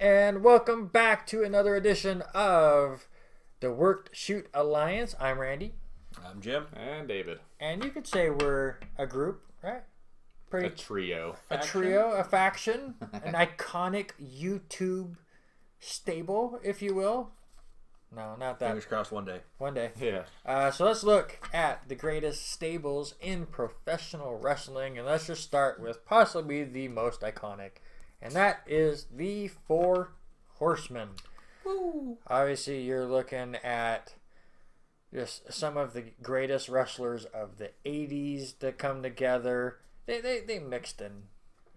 and welcome back to another edition of the Worked Shoot Alliance. I'm Randy. I'm Jim. And David. And you could say we're a group, right? A trio. A trio, a faction, an iconic YouTube stable, if you will. No, not that. Fingers crossed one day. One day. Yeah. So let's look at the greatest stables in professional wrestling, and let's just start with possibly the most iconic, and that is the Four Horsemen. Woo. Obviously, you're looking at just some of the greatest wrestlers of the 80s that come together. They mixed and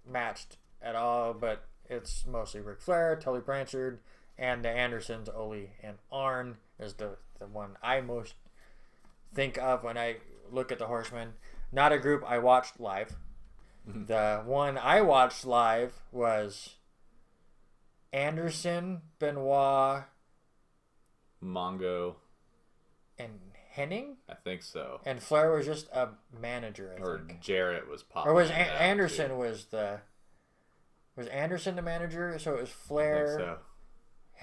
matched at all, but it's mostly Ric Flair, Tully Blanchard, and the Andersons, Ole and Arn, is the one I most think of when I look at the Horsemen. Not a group I watched live. Mm-hmm. The one I watched live was Anderson, Benoit, Mongo, and Hennig. I think so. And Flair was just a manager, I or think. Jarrett was popping. Or was Anderson Anderson was Anderson the manager? So it was Flair, I think so.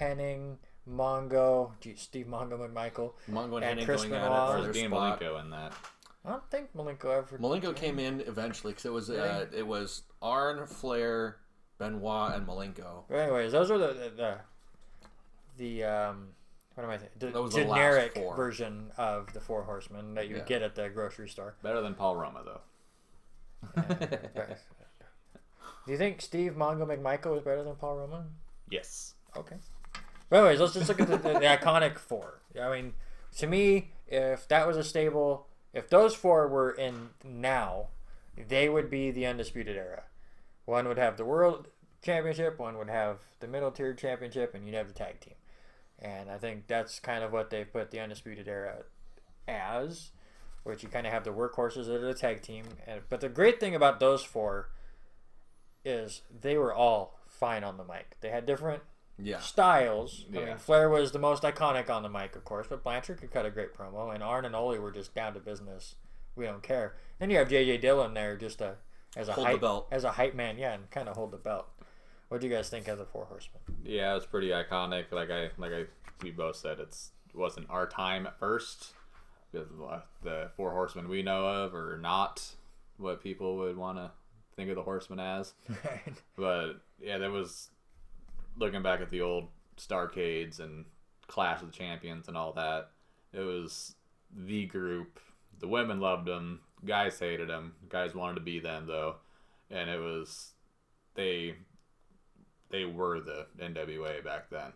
Hennig, Mongo, Steve Mongo McMichael, Mongo and Hennig Chris going Benoit. at Or it was for their Dean spot. Malenko in that? I don't think Malenko ever. Malenko came in eventually because it was Arn, Flair, Benoit, and Malenko. But anyways, those are the what am I saying? That was the Generic last four. version of the Four Horsemen that you would get at the grocery store. Better than Paul Roma, though. Do you think Steve Mongo McMichael was better than Paul Roman? Yes. Okay. But anyways, let's just look at the iconic four. I mean, to me, if that was a stable, if those four were in now, they would be the Undisputed Era. One would have the World Championship, one would have the Middle Tier Championship, and you'd have the tag team. And I think that's kind of what they've put the Undisputed Era as, which you kind of have the workhorses that are the tag team. But the great thing about those four is they were all fine on the mic. They had different styles. Yeah. I mean, Flair was the most iconic on the mic, of course, but Blanchard could cut a great promo, and Arn and Ole were just down to business. We don't care. Then you have J.J. Dillon there just as a hype man, and kind of hold the belt. What do you guys think of the Four Horsemen? Yeah, it was pretty iconic. We both said it wasn't our time at first. Because the Four Horsemen we know of are not what people would want to think of the Horsemen as. Right. But yeah, there was, looking back at the old Starcades and Clash of the Champions and all that, it was the group. The women loved them. Guys hated them. Guys wanted to be them, though. And it was, they were the NWA back then.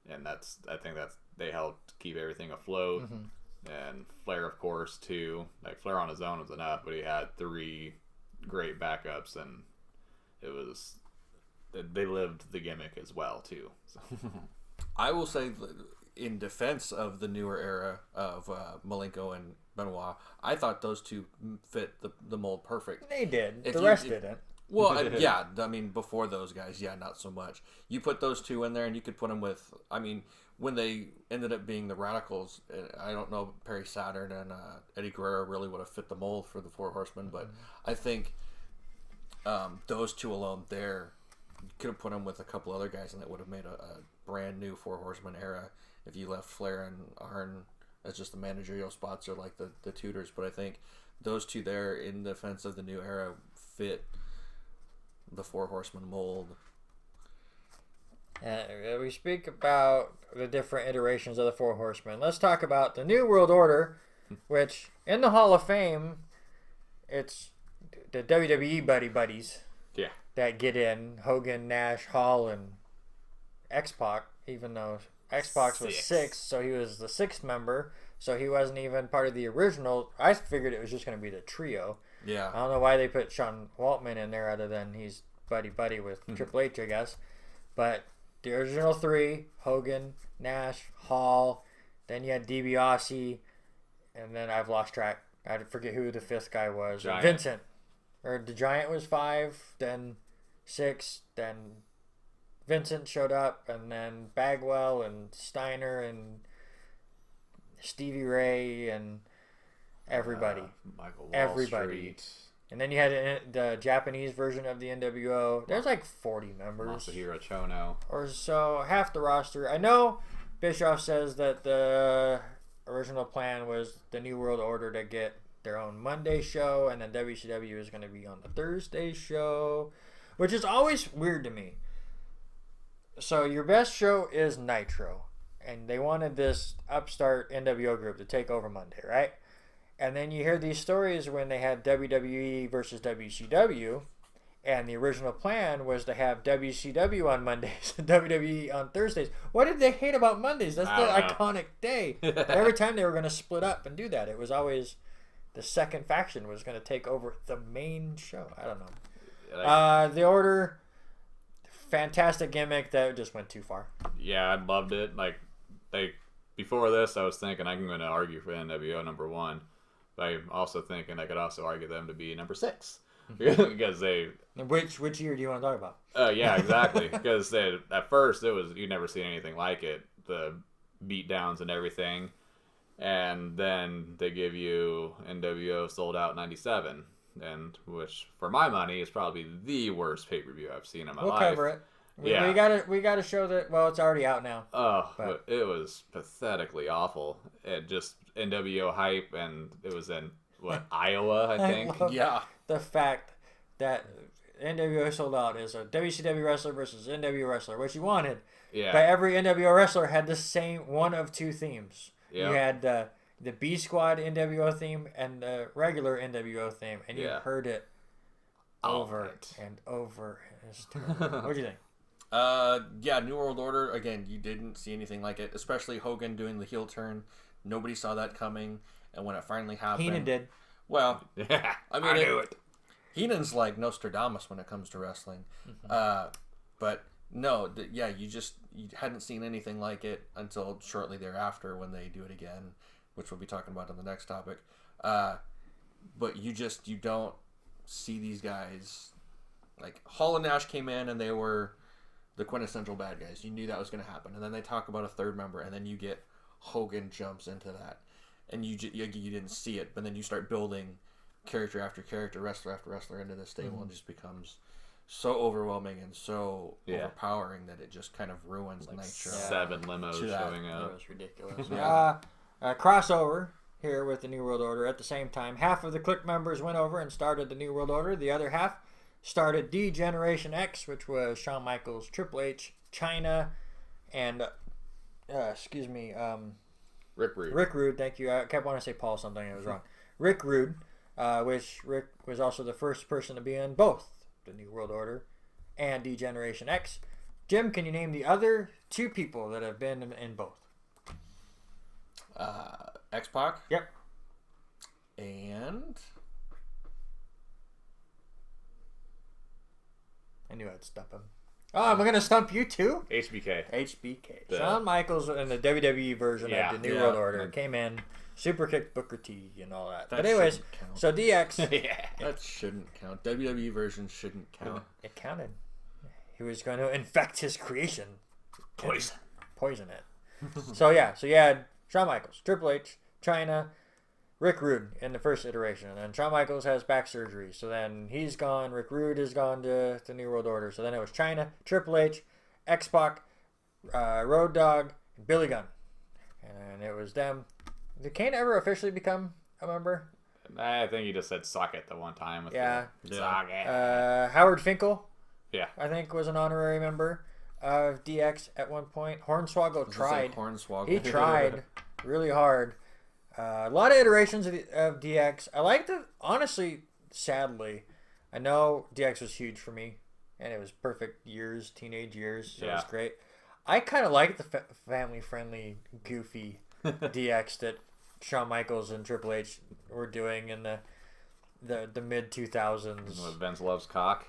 And I think they helped keep everything afloat. Mm-hmm. And Flair, of course, too. Like, Flair on his own was enough, but he had three great backups, and they lived the gimmick as well, too. So. I will say, in defense of the newer era of Malenko and Benoit, I thought those two fit the mold perfect. They did. The rest didn't. Well, yeah, I mean, before those guys, not so much. You put those two in there, and you could put them with, I mean, when they ended up being the Radicals, I don't know, Perry Saturn and Eddie Guerrero really would have fit the mold for the Four Horsemen, but I think those two alone there, you could have put them with a couple other guys, and it would have made a brand new Four Horsemen era if you left Flair and Arn as just the managerial spots or like the tutors. But I think those two there in defense of the new era fit the Four Horsemen mold. We speak about the different iterations of the Four Horsemen. Let's talk about the New World Order, which in the Hall of Fame, it's the WWE buddies that get in. Hogan, Nash, Hall, and X-Pac, even though X-Pac was 6, so he was the 6th member, so he wasn't even part of the original. I figured it was just going to be the trio. Yeah. I don't know why they put Sean Waltman in there other than he's buddy with Triple H, I guess. But the original 3, Hogan, Nash, Hall, then you had DiBiase, and then I've lost track. I forget who the 5th guy was. Giant. Vincent. Or the Giant was 5, then 6, then Vincent showed up, and then Bagwell and Steiner and Stevie Ray and everybody. Michael Wall Everybody. Street. And then you had the Japanese version of the NWO. There's like 40 members. Masahiro Chono. Or so, half the roster. I know Bischoff says that the original plan was the New World Order to get their own Monday show, and then WCW is going to be on the Thursday show, which is always weird to me. So your best show is Nitro, and they wanted this upstart NWO group to take over Monday, right? And then you hear these stories when they had WWE versus WCW, and the original plan was to have WCW on Mondays and WWE on Thursdays. What did they hate about Mondays? That's the iconic day. Every time they were going to split up and do that, it was always the second faction was going to take over the main show. I don't know. The Order, fantastic gimmick that just went too far. Yeah, I loved it. Like before this, I was thinking I'm going to argue for NWO number 1. But I'm also thinking I could also argue them to be number 6 because they. Which year do you want to talk about? Yeah, exactly. Because at first it was you never seen anything like it, the beat downs and everything, and then they give you NWO Sold Out '97, and which for my money is probably the worst pay-per-view I've seen in my life. We'll cover it. We gotta show that. Well, it's already out now. Oh, but it was pathetically awful. It just NWO hype, and it was in Iowa, I think. The fact that NWO Sold Out is a WCW wrestler versus NWO wrestler, which you wanted. Yeah. But every NWO wrestler had the same one of two themes. Yeah. You had the B Squad NWO theme and the regular NWO theme, and you heard it over and over. It's terrible. What do you think? New World Order, again, you didn't see anything like it, especially Hogan doing the heel turn. Nobody saw that coming, and when it finally happened... Heenan did. Well, yeah, I knew it. Heenan's like Nostradamus when it comes to wrestling. Mm-hmm. But no, you hadn't seen anything like it until shortly thereafter when they do it again, which we'll be talking about on the next topic. But you don't see these guys... Like, Hall and Nash came in, and they were... the quintessential bad guys. You knew that was going to happen. And then they talk about a third member, and then you get Hogan jumps into that. And you didn't see it, but then you start building character after character, wrestler after wrestler into this stable, and just becomes so overwhelming and so overpowering that it just kind of ruins Nitro. 7 limos showing up. It was ridiculous. Crossover here with the New World Order at the same time. Half of the Clique members went over and started the New World Order. The other half started Degeneration X, which was Shawn Michaels, Triple H, Chyna, and Rick Rude. Rick Rude, thank you. I kept wanting to say Paul something, I was wrong. Rick Rude, which Rick was also the first person to be in both the New World Order and Degeneration X. Jim, can you name the other 2 people that have been in both? X-Pac. Yep. And... I knew I'd stump him. Oh, I'm going to stump you too? HBK. Shawn Michaels in the WWE version of the New World Order came in, super kicked Booker T and all that. But anyways, so DX. That shouldn't count. WWE version shouldn't count. It counted. He was going to infect his creation. Poison it. So you had Shawn Michaels, Triple H, Chyna, Rick Rude in the first iteration, and then Shawn Michaels has back surgery, so then he's gone. Rick Rude is gone to the New World Order, so then it was Chyna, Triple H, X-Pac, Road Dogg, and Billy Gunn, and it was them. Did Kane ever officially become a member? I think he just said "suck it" the one time. Suck it. Howard Finkel, I think was an honorary member of DX at one point. Hornswoggle tried. He tried really hard. A lot of iterations of DX. I liked it, honestly, sadly. I know DX was huge for me, and it was perfect years, teenage years, so it was great. I kind of like the family-friendly, goofy DX that Shawn Michaels and Triple H were doing in the mid-2000s. With Vince loves cock.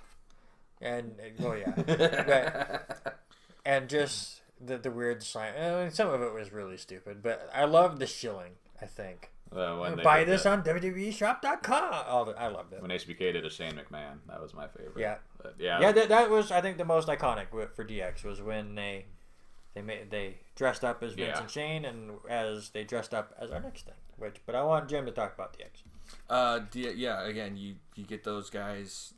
And, and just the weird sign. I mean, some of it was really stupid, but I loved the shilling. I think. Buy this on WWEshop.com. I loved it. When HBK did a Shane McMahon, that was my favorite. Yeah. But that was, I think, the most iconic for DX was when they dressed up as Vince and Shane, and as they dressed up as our next thing. But I want Jim to talk about DX. Again, you get those guys,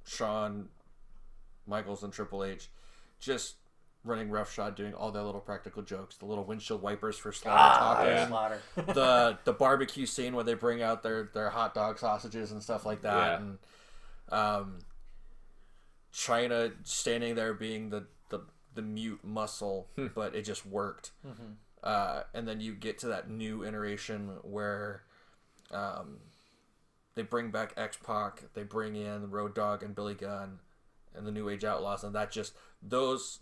Shawn Michaels and Triple H, just running roughshod, doing all their little practical jokes, the little windshield wipers for Slaughter talking, Slaughter. the barbecue scene where they bring out their hot dog sausages and stuff like that, and China standing there being the mute muscle, but it just worked. And then you get to that new iteration where they bring back X-Pac, they bring in Road Dogg and Billy Gunn and the New Age Outlaws, and that just those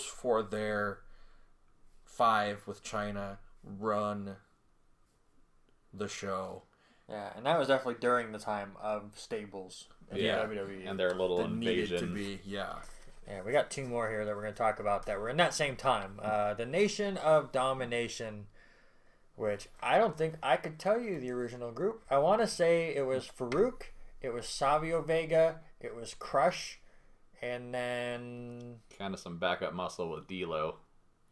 for their 5 with China run the show. Yeah, and that was definitely during the time of stables in WWE. And their little invasion. Needed to be, yeah. Yeah, we got 2 more here that we're going to talk about that were in that same time. The Nation of Domination, which I don't think I could tell you the original group. I want to say it was Farouk, it was Savio Vega, it was Crush, and then... kind of some backup muscle with D'Lo,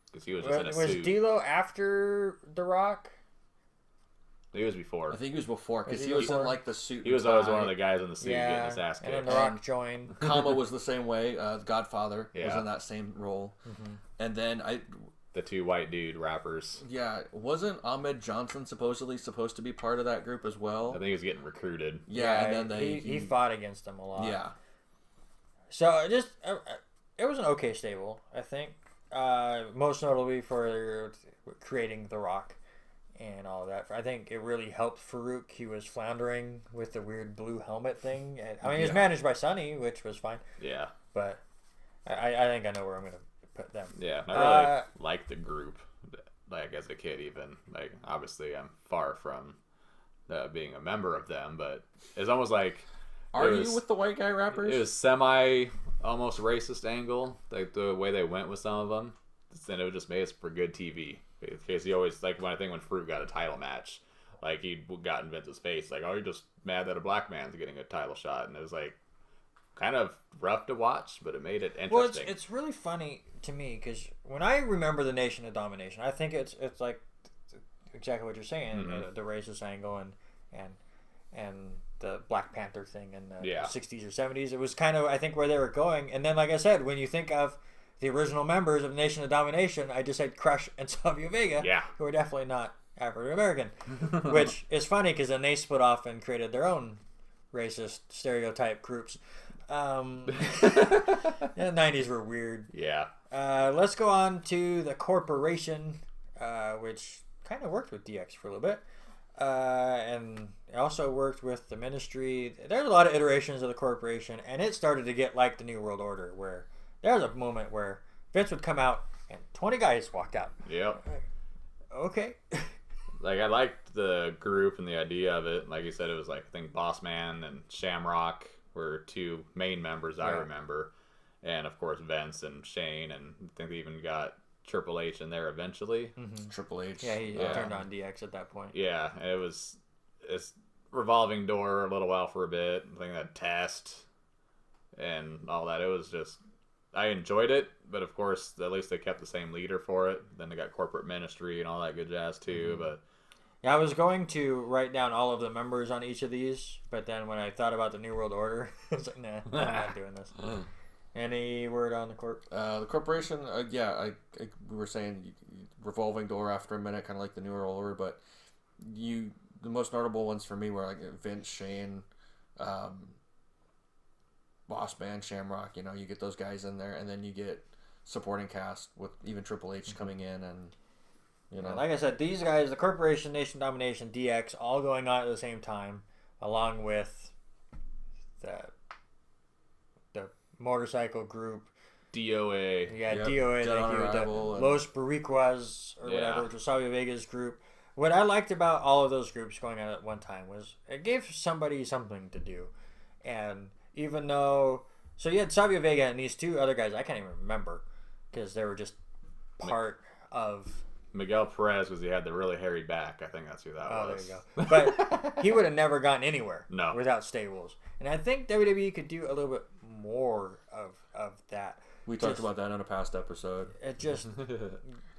because he was just in a was suit. D'Lo after The Rock? He was before. I think he was before, because Was he he was before? in like the suit. He was always one of the guys in the suit getting Yeah, his ass and then kicked. The Rock joined. Kama was the same way. Godfather was Yeah. in that same role. And then The 2 white dude rappers. wasn't Ahmed Johnson supposedly supposed to be part of that group as well? I think he was getting recruited. And then he fought against them a lot. Yeah. So it was an okay stable, I think. Most notably for creating The Rock and all of that. I think it really helped Farouk. He was floundering with the weird blue helmet thing. And, I mean, he was managed by Sonny, which was fine. Yeah. But I think I know where I'm going to put them. Yeah. I really liked the group, like, as a kid even. Like, obviously, I'm far from being a member of them, but it's almost like... Are you with the white guy rappers? It was semi, almost racist angle, like the way they went with some of them. Then it just made it for good TV. Because he always, like, when Fruit got a title match, like, he got in Vince's face, like, oh, you're just mad that a black man's getting a title shot. And it was, like, kind of rough to watch, but it made it interesting. Well, it's really funny to me, because when I remember the Nation of Domination, I think it's like exactly what you're saying, the racist angle and the Black Panther thing in the 60s or 70s. It was kind of, I think, where they were going. And then, like I said, when you think of the original members of Nation of Domination, I just said Crush and Savio Vega, who are definitely not African American, which is funny because then they split off and created their own racist stereotype groups. The 90s were weird. Yeah. Let's go on to the Corporation, which kind of worked with DX for a little bit. And it also worked with the Ministry. There's a lot of iterations of the Corporation, and it started to get like the New World Order, where there was a moment where Vince would come out and 20 guys walked out. Yep. Okay. Like, I liked the group and the idea of it. Like you said, it was like, I think Boss Man and Shamrock were 2 main members I remember. And, of course, Vince and Shane, and I think they even got Triple H in there eventually. Triple H. Yeah, he turned on DX at that point. Yeah, and it was this revolving door a little while for a bit. I think that Test and all that. It was just, I enjoyed it, but of course, at least they kept the same leader for it. Then they got Corporate Ministry and all that good jazz too. But yeah, I was going to write down all of the members on each of these, but then when I thought about the New World Order, I was like, nah, I'm not doing this. Any word on the Corp? The Corporation, we were saying revolving door after a minute, kind of like the New World Order, but the most notable ones for me were like Vince, Shane, Boss Man, Shamrock. You know, you get those guys in there, and then you get supporting cast with even Triple H coming in, and you know, like I said, these guys, the Corporation, Nation Domination, DX, all going on at the same time, along with the motorcycle group, DOA. Yeah, DOA, Dead like on you, the Arrival, Los Boricuas or whatever, which was Savio Vega's group. What I liked about all of those groups going on at one time was it gave somebody something to do. And even though, so you had Savio Vega and these 2 other guys I can't even remember because they were just part of Miguel Perez, because he had the really hairy back. I think that's who that was. There you go. But he would have never gotten anywhere without stables. And I think WWE could do a little bit more of that. We talked about that in a past episode. It just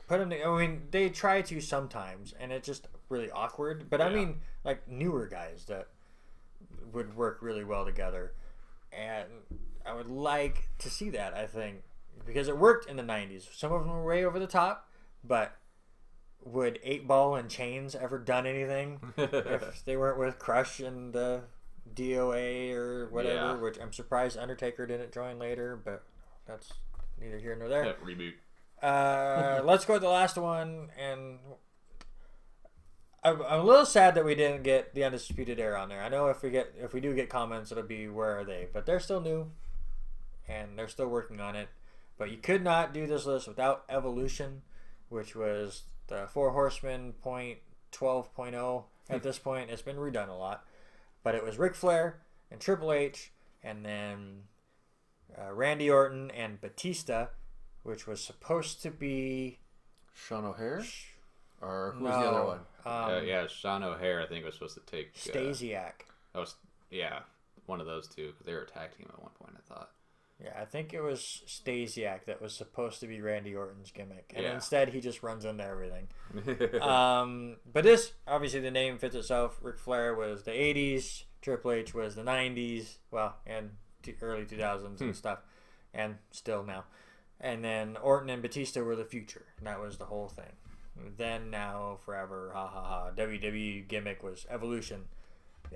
put them. I mean, they try to sometimes, and it's just really awkward. But I mean, like newer guys that would work really well together, and I would like to see that. I think because it worked in the '90s. Some of them were way over the top, but would 8-Ball and Chains ever done anything if they weren't with Crush and the DOA or whatever? Yeah. Which I'm surprised Undertaker didn't join later, but that's neither here nor there. Reboot. Let's go with the last one, and I'm a little sad that we didn't get the Undisputed Era on there. I know if we do get comments, it'll be where are they? But they're still new, and they're still working on it. But you could not do this list without Evolution, which was the Four Horsemen point 12.0 at this point. It's been redone a lot, but it was Ric Flair and Triple H, and then Randy Orton and Batista, which was supposed to be Sean O'Hare? Or who's the other one? Sean O'Hare, I think, was supposed to take... Stasiak. One of those two, because they were a tag team at one point, I thought. Yeah, I think it was Stasiak that was supposed to be Randy Orton's gimmick. And instead, he just runs into everything. But this, obviously, the name fits itself. Ric Flair was the 80s. Triple H was the 90s. Well, and early 2000s and stuff. And still now. And then Orton and Batista were the future. And that was the whole thing. Then, now, forever, ha ha ha. WWE gimmick was Evolution.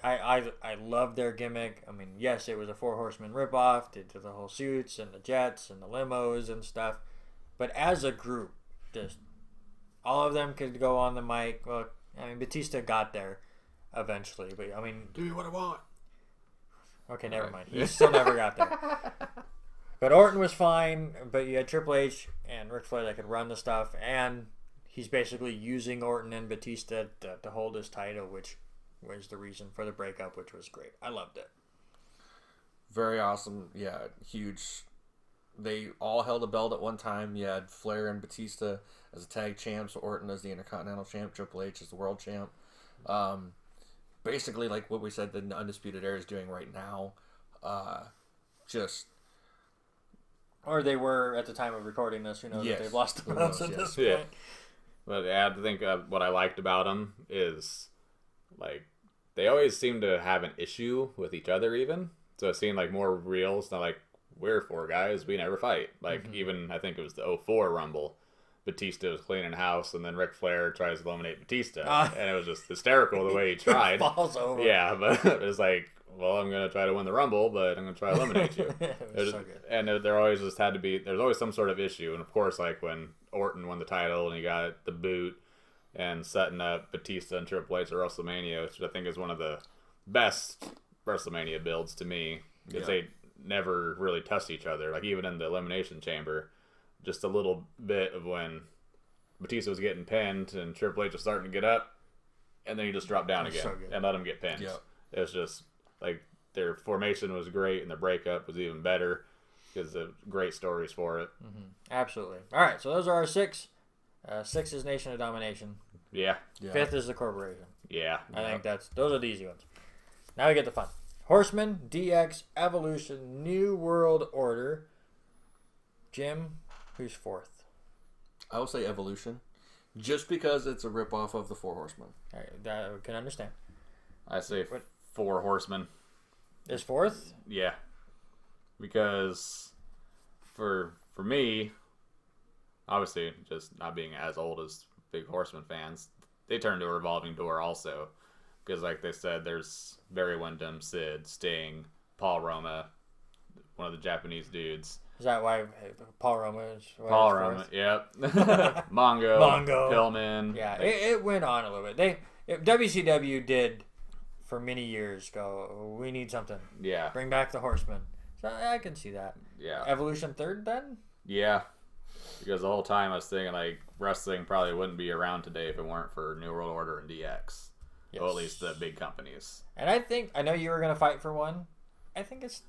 I love their gimmick. I mean, yes, it was a Four Horsemen ripoff. Did the whole suits and the jets and the limos and stuff. But as a group, just all of them could go on the mic. Well, I mean, Batista got there eventually. But, I mean... Do what I want. Okay, never mind. He still never got there. But Orton was fine. But you had Triple H and Ric Flair that could run the stuff. And he's basically using Orton and Batista to hold his title, which was the reason for the breakup, which was great. I loved it. Very awesome. Yeah, huge. They all held a belt at one time. You had Flair and Batista as the tag champs, Orton as the Intercontinental champ, Triple H as the world champ. Basically, like what we said, the Undisputed Era is doing right now. Or they were at the time of recording this. That they've lost the belts at this point. Yeah. But I think what I liked about them is, like, they always seem to have an issue with each other even. So it seemed like more real. It's not like, we're four guys, we never fight. Like, even, I think it was the 04 Rumble. Batista was cleaning house, and then Ric Flair tries to eliminate Batista. And it was just hysterical the way he tried. Falls over. Yeah, but it was like, well, I'm going to try to win the Rumble, but I'm going to try to eliminate you. So good. And there always just had to be, there's always some sort of issue. And of course, like when Orton won the title and he got the boot and setting up Batista and Triple H at WrestleMania, which I think is one of the best WrestleMania builds to me, because they never really touched each other. Like even in the Elimination Chamber, just a little bit of when Batista was getting pinned and Triple H was starting to get up, and then he just dropped down again and let him get pinned. Yep. It was just like their formation was great and the breakup was even better because of great stories for it. Absolutely. All right, so those are our 6. 6 is Nation of Domination. Yeah. 5th is the Corporation. Yeah. I think those are the easy ones. Now we get the fun. Horsemen, DX, Evolution, New World Order. Jim, who's 4th? I will say Evolution, just because it's a ripoff of the Four Horsemen. All right, that we can understand. I say Four Horsemen. Is 4th? Yeah. Because for me, obviously, just not being as old as big Horseman fans, they turned to a revolving door also. Because like they said, there's Barry Windham, Sid, Sting, Paul Roma, one of the Japanese dudes. Is that why Paul Roma is? Paul Roma, yep. Mongo, Pillman. Yeah, it went on a little bit. WCW did for many years go, we need something. Yeah. Bring back the Horsemen. So I can see that. Yeah. Evolution 3rd then? Yeah. Because the whole time I was thinking like wrestling probably wouldn't be around today if it weren't for New World Order and DX. Yes. Well, at least the big companies. And I know you were going to fight for one. I think it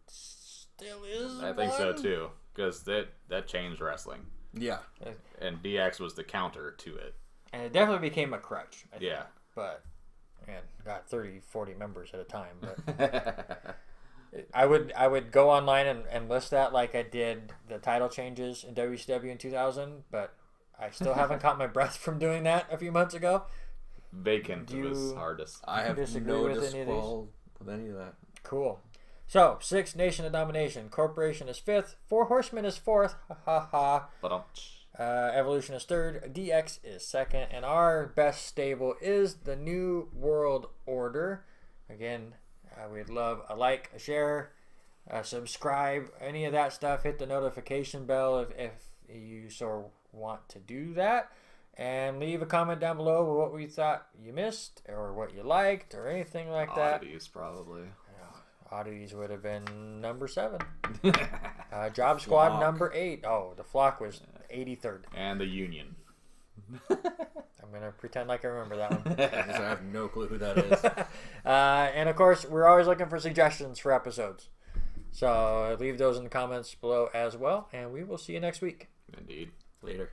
still is. I think so too. Because that changed wrestling. Yeah. And DX was the counter to it. And it definitely became a crutch. I think. Yeah. But, man, got 30, 40 members at a time. But I would go online and list that like I did the title changes in WCW in 2000, but I still haven't caught my breath from doing that a few months ago. Vacant was hardest. I have disagree no with any of these? disqual with any of that. Cool. So, 6th, Nation of Domination. Corporation is 5th. Four Horsemen is 4th. Ha ha ha. But Evolution is 3rd. DX is 2nd. And our best stable is the New World Order. Again, we'd love a like, a share, subscribe, any of that stuff. Hit the notification bell if you so want to do that. And leave a comment down below with what we thought you missed or what you liked or anything like that. oddities, probably. Oddities would have been number 7. Job Squad Flock. number 8. Oh, the Flock was 83rd. And the Union. I'm going to pretend like I remember that one. Because I have no clue who that is. And of course, we're always looking for suggestions for episodes. So leave those in the comments below as well. And we will see you next week. Indeed. Later.